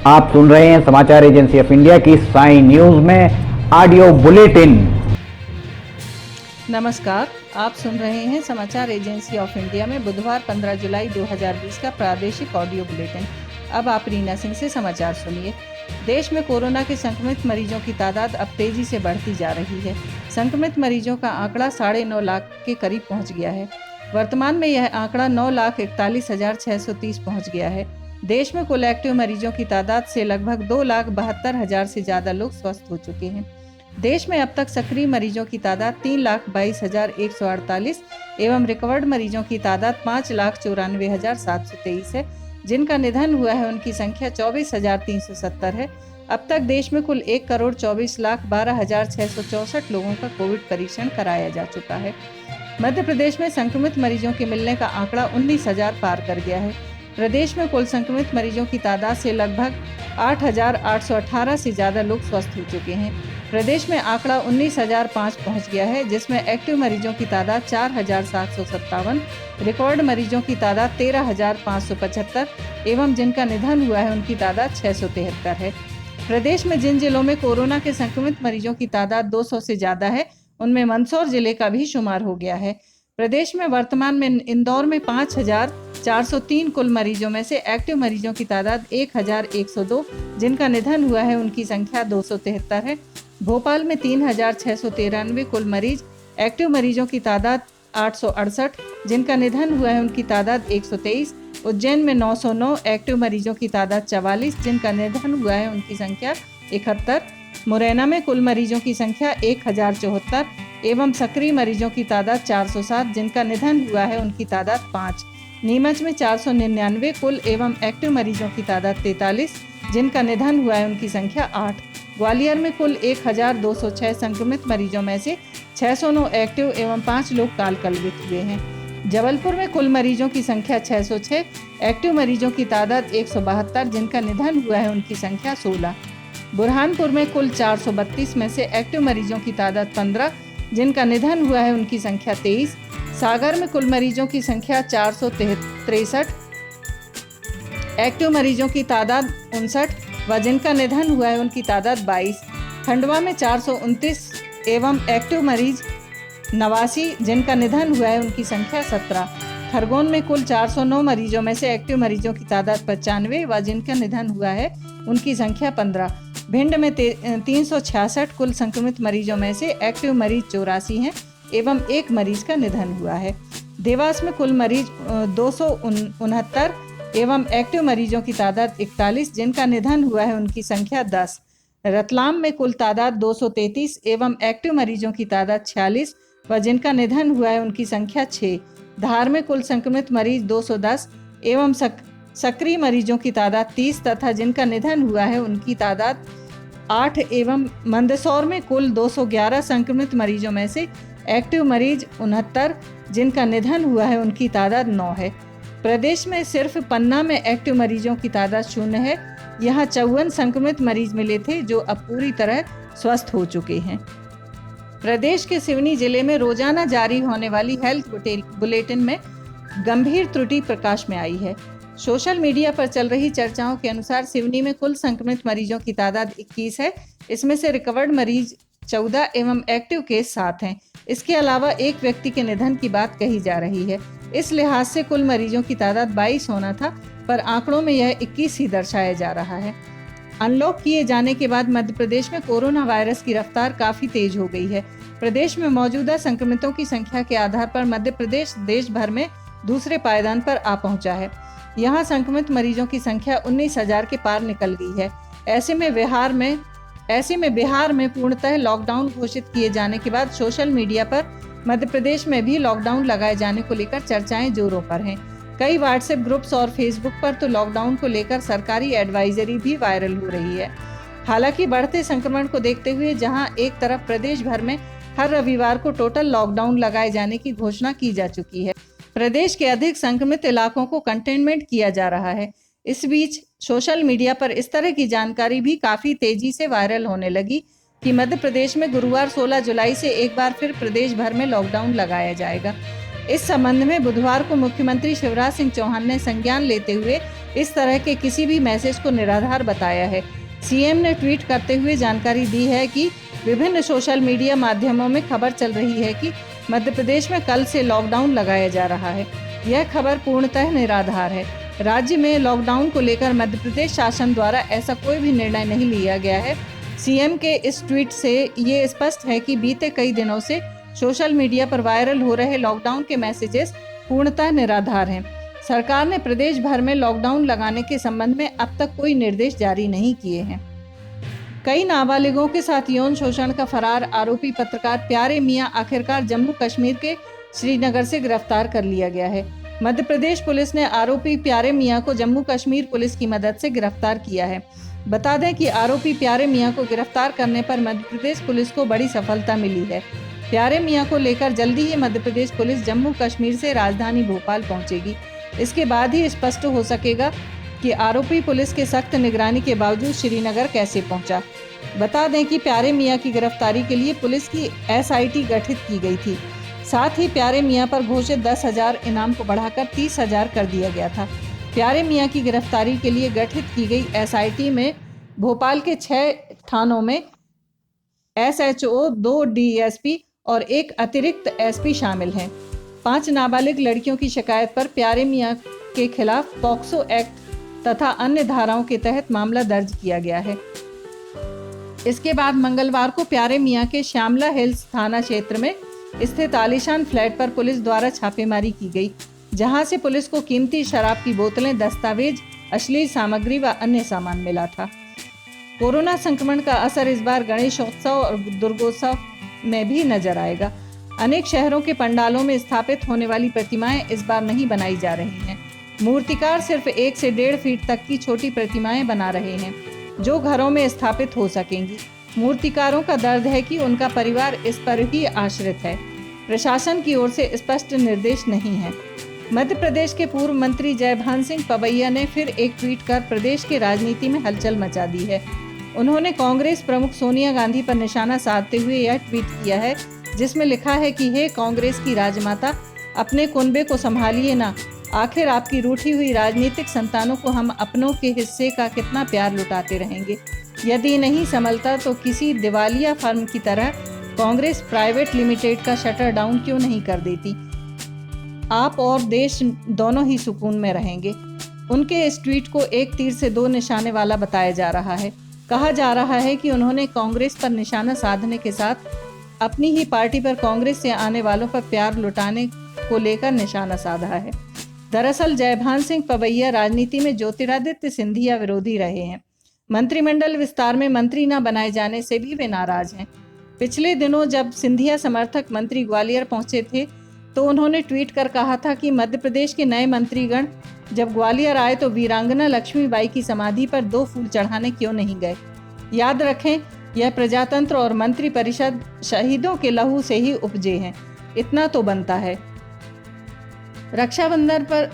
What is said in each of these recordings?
आप सुन रहे हैं समाचार एजेंसी ऑफ इंडिया की साई न्यूज में ऑडियो बुलेटिन। नमस्कार, आप सुन रहे हैं समाचार एजेंसी ऑफ इंडिया में बुधवार 15 जुलाई 2020 का प्रादेशिक ऑडियो बुलेटिन। अब आप रीना सिंह से समाचार सुनिए। देश में कोरोना के संक्रमित मरीजों की तादाद अब तेजी से बढ़ती जा रही है। संक्रमित मरीजों का आंकड़ा 9.5 लाख के करीब पहुंच गया है। वर्तमान में यह आंकड़ा 9,41,630 पहुंच गया है। देश में कुल एक्टिव मरीजों की तादाद से लगभग 2,72,000 से ज्यादा लोग स्वस्थ हो चुके हैं। देश में अब तक सक्रिय मरीजों की तादाद 3,22,148 एवं रिकवर्ड मरीजों की तादाद 5,94,723 है। जिनका निधन हुआ है उनकी संख्या 24,370 है। अब तक देश में कुल 1,24,12,664 लोगों का कोविड परीक्षण कराया जा चुका है। मध्य प्रदेश में संक्रमित मरीजों के मिलने का आंकड़ा 19,000 पार कर गया है। प्रदेश में कुल संक्रमित मरीजों की तादाद से लगभग 8,818 से ज्यादा लोग स्वस्थ हो चुके हैं। प्रदेश में आंकड़ा 19,005 पहुंच गया है, जिसमें एक्टिव मरीजों की तादाद 4,757, रिकॉर्ड मरीजों की तादाद 13,575 एवं जिनका निधन हुआ है उनकी तादाद 673 है। प्रदेश में जिन जिलों में कोरोना के संक्रमित मरीजों की तादाद 200 से ज्यादा है, उनमें मंदसौर जिले का भी शुमार हो गया है। प्रदेश में वर्तमान में इंदौर में 5,403 कुल मरीजों में से एक्टिव मरीजों की तादाद 1,102, जिनका निधन हुआ है उनकी संख्या 273 है। भोपाल में 3,693 कुल मरीज, एक्टिव मरीजों की तादाद 868, जिनका निधन हुआ है उनकी तादाद 123। उज्जैन में 909 एक्टिव मरीजों की तादाद 44, जिनका निधन हुआ है उनकी संख्या 71। मुरैना में कुल मरीजों की संख्या 1,074 एवं सक्रिय मरीजों की तादाद 407, जिनका निधन हुआ है उनकी तादाद 5। नीमच में 499 कुल एवं एक्टिव मरीजों की तादाद 43, जिनका निधन हुआ है उनकी संख्या 8। ग्वालियर में कुल 1,206 संक्रमित मरीजों में से 609 एक्टिव एवं 5 लोग काल कलवित हुए हैं। जबलपुर में कुल मरीजों की संख्या 606, एक्टिव मरीजों की तादाद 172, जिनका निधन हुआ है उनकी संख्या 16। बुरहानपुर में कुल 432 में से एक्टिव मरीजों की तादाद 15, जिनका निधन हुआ है उनकी संख्या 23। सागर में कुल मरीजों की संख्या 463, एक्टिव मरीजों की तादाद 59 व जिनका निधन हुआ है उनकी तादाद 22। खंडवा में 429 एवं एक्टिव मरीज 89, जिनका निधन हुआ है उनकी संख्या 17। खरगोन में कुल 409 मरीजों में से एक्टिव मरीजों की तादाद 95 व जिनका निधन हुआ है उनकी संख्या 15। भिंड में 366 कुल संक्रमित मरीजों में से एक्टिव मरीज 84 हैं एवं एक मरीज का निधन हुआ है। देवास में कुल मरीज 269 एवं एक्टिव मरीजों की तादाद 41, जिनका निधन हुआ है उनकी संख्या 10। रतलाम में कुल तादाद 233 एवं एक्टिव मरीजों की तादाद 46 व जिनका निधन हुआ है उनकी संख्या 6। धार में कुल संक्रमित मरीज 210 एवं सक्रिय मरीजों की तादाद 30 तथा जिनका निधन हुआ है उनकी तादाद 8 एवं मंदसौर में कुल 211 संक्रमित मरीजों में से एक्टिव मरीज 69, जिनका निधन हुआ है उनकी तादाद 9 है। प्रदेश में सिर्फ पन्ना में एक्टिव मरीजों की तादाद 0 है। यहाँ 54 संक्रमित मरीज मिले थे जो अब पूरी तरह स्वस्थ हो चुके हैं। प्रदेश के सिवनी जिले में रोजाना जारी होने वाली हेल्थ बुलेटिन में गंभीर त्रुटि प्रकाश में आई है। सोशल मीडिया पर चल रही चर्चाओं के अनुसार सिवनी में कुल संक्रमित मरीजों की तादाद 21 है। इसमें से रिकवर्ड मरीज 14 एवं एक्टिव केस 7 हैं। इसके अलावा एक व्यक्ति के निधन की बात कही जा रही है। इस लिहाज से कुल मरीजों की तादाद 22 होना था, पर आंकड़ों में यह 21 ही दर्शाया जा रहा है। अनलॉक किए जाने के बाद मध्य प्रदेश में कोरोना वायरस की रफ्तार काफी तेज हो गई है। प्रदेश में मौजूदा संक्रमितों की संख्या के आधार पर मध्य प्रदेश देश भर में दूसरे पायदान पर आ पहुंचा है। यहाँ संक्रमित मरीजों की संख्या 19,000 के पार निकल गई है। ऐसे में बिहार में पूर्णतः लॉकडाउन घोषित किए जाने के बाद सोशल मीडिया पर मध्य प्रदेश में भी लॉकडाउन लगाए जाने को लेकर चर्चाएं जोरों पर हैं। कई व्हाट्सएप ग्रुप्स और फेसबुक पर तो लॉकडाउन को लेकर सरकारी एडवाइजरी भी वायरल हो रही है। हालांकि बढ़ते संक्रमण को देखते हुए जहां एक तरफ प्रदेश भर में हर रविवार को टोटल लॉकडाउन लगाए जाने की घोषणा की जा चुकी है, प्रदेश के अधिक संक्रमित इलाकों को कंटेनमेंट किया जा रहा है। इस बीच सोशल मीडिया पर इस तरह की जानकारी भी काफी तेजी से वायरल होने लगी कि मध्य प्रदेश में गुरुवार 16 जुलाई से एक बार फिर प्रदेश भर में लॉकडाउन लगाया जाएगा। इस संबंध में बुधवार को मुख्यमंत्री शिवराज सिंह चौहान ने संज्ञान लेते हुए इस तरह के किसी भी मैसेज को निराधार बताया है। सीएम ने ट्वीट करते हुए जानकारी दी है कि विभिन्न सोशल मीडिया माध्यमों में खबर चल रही है कि मध्य प्रदेश में कल से लॉकडाउन लगाया जा रहा है। यह खबर पूर्णतः निराधार है। राज्य में लॉकडाउन को लेकर मध्य प्रदेश शासन द्वारा ऐसा कोई भी निर्णय नहीं लिया गया है। सीएम के इस ट्वीट से ये स्पष्ट है कि बीते कई दिनों से सोशल मीडिया पर वायरल हो रहे लॉकडाउन के मैसेजेस पूर्णतः निराधार हैं। सरकार ने प्रदेश भर में लॉकडाउन लगाने के संबंध में अब तक कोई निर्देश जारी नहीं किए हैं। कई नाबालिगों के साथ यौन शोषण का फरार आरोपी पत्रकार प्यारे मियां आखिरकार जम्मू कश्मीर के श्रीनगर से गिरफ्तार कर लिया गया है। मध्य प्रदेश पुलिस ने आरोपी प्यारे मियां को जम्मू कश्मीर पुलिस की मदद से गिरफ्तार किया है। बता दें कि आरोपी प्यारे मियां को गिरफ्तार करने पर मध्य प्रदेश पुलिस को बड़ी सफलता मिली है। प्यारे मियां को लेकर जल्दी ही मध्य प्रदेश पुलिस जम्मू कश्मीर से राजधानी भोपाल पहुंचेगी। इसके बाद ही स्पष्ट हो सकेगा कि आरोपी पुलिस के सख्त निगरानी के बावजूद श्रीनगर कैसे पहुंचा। बता दें कि प्यारे मियां की गिरफ्तारी के लिए पुलिस की एसआईटी गठित की गई थी। साथ ही प्यारे मियां पर घोषित 10,000 इनाम को बढ़ाकर 30,000 कर दिया गया था। प्यारे मियां की गिरफ्तारी के लिए गठित की गई एसआईटी में भोपाल के 6 थानों में एसएचओ, 2 डीएसपी और 1 अतिरिक्त एसपी शामिल हैं। 5 नाबालिग लड़कियों की शिकायत पर प्यारे मियां के खिलाफ पॉक्सो एक्ट तथा अन्य धाराओं के तहत मामला दर्ज किया गया है। इसके बाद मंगलवार को प्यारे मियां के श्यामला हिल्स थाना क्षेत्र में स्थित आलीशान फ्लैट पर पुलिस द्वारा छापेमारी की गई, जहां से पुलिस को कीमती शराब की बोतलें, दस्तावेज, अश्लील सामग्री व अन्य सामान मिला था। कोरोना संक्रमण का असर इस बार गणेशोत्सव और दुर्गोत्सव में भी नजर आएगा। अनेक शहरों के पंडालों में स्थापित होने वाली प्रतिमाएं इस बार नहीं बनाई जा रही हैं। मूर्तिकार सिर्फ 1 से 1.5 फीट तक की छोटी प्रतिमाएं बना रहे हैं, जो घरों में स्थापित हो सकेंगी। मूर्तिकारों का दर्द है कि उनका परिवार इस पर ही आश्रित है। प्रशासन की ओर से स्पष्ट निर्देश नहीं है। मध्य प्रदेश के पूर्व मंत्री जयभान सिंह पवैया ने फिर एक ट्वीट कर प्रदेश की राजनीति में हलचल मचा दी है। उन्होंने कांग्रेस प्रमुख सोनिया गांधी पर निशाना साधते हुए यह ट्वीट किया है, जिसमें लिखा है कि हे कांग्रेस की राजमाता, अपने कुनबे को संभालिए ना। आखिर आपकी रूठी हुई राजनीतिक संतानों को हम अपनों के हिस्से का कितना प्यार लुटाते रहेंगे। यदि नहीं संभलता तो किसी दिवालिया फर्म की तरह कांग्रेस प्राइवेट लिमिटेड का शटर डाउन क्यों नहीं कर देती। आप और देश दोनों ही सुकून में रहेंगे। उनके इस ट्वीट को एक तीर से 2 निशाने वाला बताया जा रहा है। कहा जा रहा है कि उन्होंने कांग्रेस पर निशाना साधने के साथ अपनी ही पार्टी पर कांग्रेस से आने वालों पर प्यार लुटाने को लेकर निशाना साधा है। दरअसल जयभान सिंह पवैया राजनीति में ज्योतिरादित्य सिंधिया विरोधी रहे हैं। मंत्रिमंडल विस्तार में मंत्री न बनाए जाने से भी वे नाराज हैं। पिछले दिनों जब सिंधिया समर्थक मंत्री ग्वालियर पहुंचे थे तो उन्होंने ट्वीट कर कहा था कि मध्य प्रदेश के नए मंत्रीगण जब ग्वालियर आए तो वीरांगना लक्ष्मीबाई की समाधि पर 2 फूल चढ़ाने क्यों नहीं गए। याद रखें, यह प्रजातंत्र और मंत्री परिषद शहीदों के लहू से ही उपजे हैं, इतना तो बनता है। रक्षाबंधन पर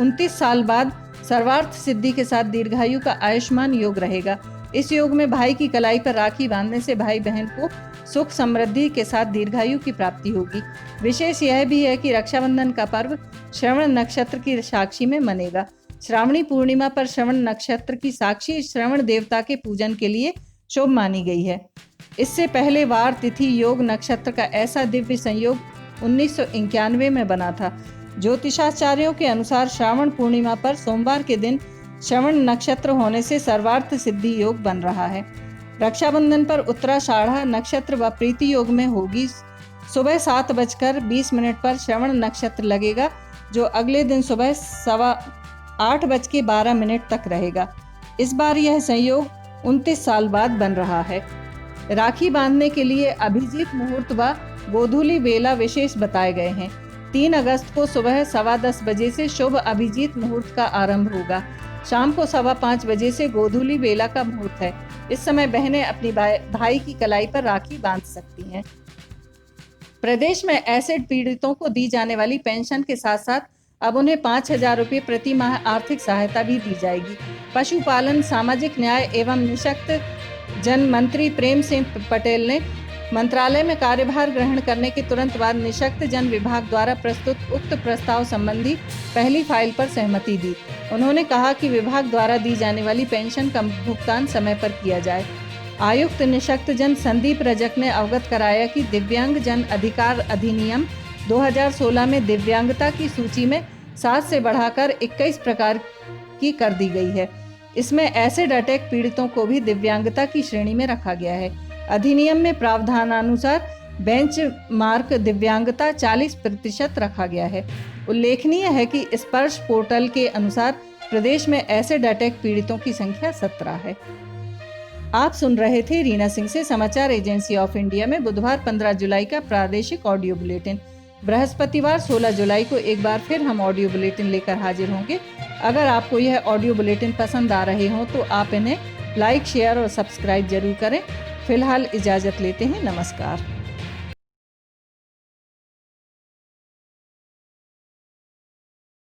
29 साल बाद सर्वार्थ सिद्धि के साथ दीर्घायु का आयुष्मान योग रहेगा। इस योग में भाई की कलाई पर राखी बांधने से भाई बहन को सुख समृद्धि के साथ दीर्घायु की प्राप्ति होगी। विशेष यह भी है कि रक्षाबंधन का पर्व श्रवण नक्षत्र की साक्षी में मनेगा। श्रावणी पूर्णिमा पर श्रवण नक्षत्र की साक्षी श्रवण देवता के पूजन के लिए शुभ मानी गई है। इससे पहले वार, तिथि, योग, नक्षत्र का ऐसा दिव्य संयोग 1991 में बना था। ज्योतिषाचार्यों के अनुसार श्रावण पूर्णिमा पर सोमवार के दिन श्रवण नक्षत्र होने से सर्वार्थ सिद्धि योग बन रहा है। रक्षाबंधन पर उत्तराषाढ़ा नक्षत्र व प्रीति योग में होगी। सुबह 7:20 पर श्रवण नक्षत्र लगेगा, जो अगले दिन सुबह 8:12 तक रहेगा। इस बार यह संयोग 29 साल बाद बन रहा है। राखी बांधने के लिए अभिजीत मुहूर्त व गोधूली बेला विशेष बताए गए हैं। 3 अगस्त को सुबह 10:15 बजे से शुभ अभिजीत मुहूर्त का आरंभ होगा। शाम को 5:15 बजे से गोधूली बेला का मुहूर्त है। इस समय बहनें अपनी भाई की कलाई पर राखी बांध सकती हैं। प्रदेश में एसिड पीड़ितों को दी जाने वाली पेंशन के साथ साथ अब उन्हें 5,000 रुपये प्रति माह आर्थिक सहायता भी दी जाएगी। पशुपालन, सामाजिक न्याय एवं निःशक्त जन मंत्री प्रेम सिंह पटेल ने मंत्रालय में कार्यभार ग्रहण करने के तुरंत बाद निःशक्त जन विभाग द्वारा प्रस्तुत उक्त प्रस्ताव संबंधी पहली फाइल पर सहमति दी। उन्होंने कहा कि विभाग द्वारा दी जाने वाली पेंशन का भुगतान समय पर किया जाए। आयुक्त निःशक्त जन संदीप रजक ने अवगत कराया कि दिव्यांग जन अधिकार अधिनियम 2016 में दिव्यांगता की सूची में 7 से बढ़ाकर 21 प्रकार की कर दी गई है। इसमें एसिड अटैक पीड़ितों को भी दिव्यांगता की श्रेणी में रखा गया है। अधिनियम में प्रावधानानुसार बेंच मार्क दिव्यांगता 40% रखा गया है। उल्लेखनीय है कि स्पर्श पोर्टल के अनुसार प्रदेश में एसिड अटैक पीड़ितों की संख्या 17 है। आप सुन रहे थे रीना सिंह से समाचार एजेंसी ऑफ इंडिया में बुधवार 15 जुलाई का प्रादेशिक ऑडियो बुलेटिन। बृहस्पतिवार 16 जुलाई को एक बार फिर हम ऑडियो बुलेटिन लेकर हाजिर होंगे। अगर आपको यह ऑडियो बुलेटिन पसंद आ रहे हो तो आप इन्हें लाइक, शेयर और सब्सक्राइब जरूर करें। फिलहाल इजाजत लेते हैं। नमस्कार।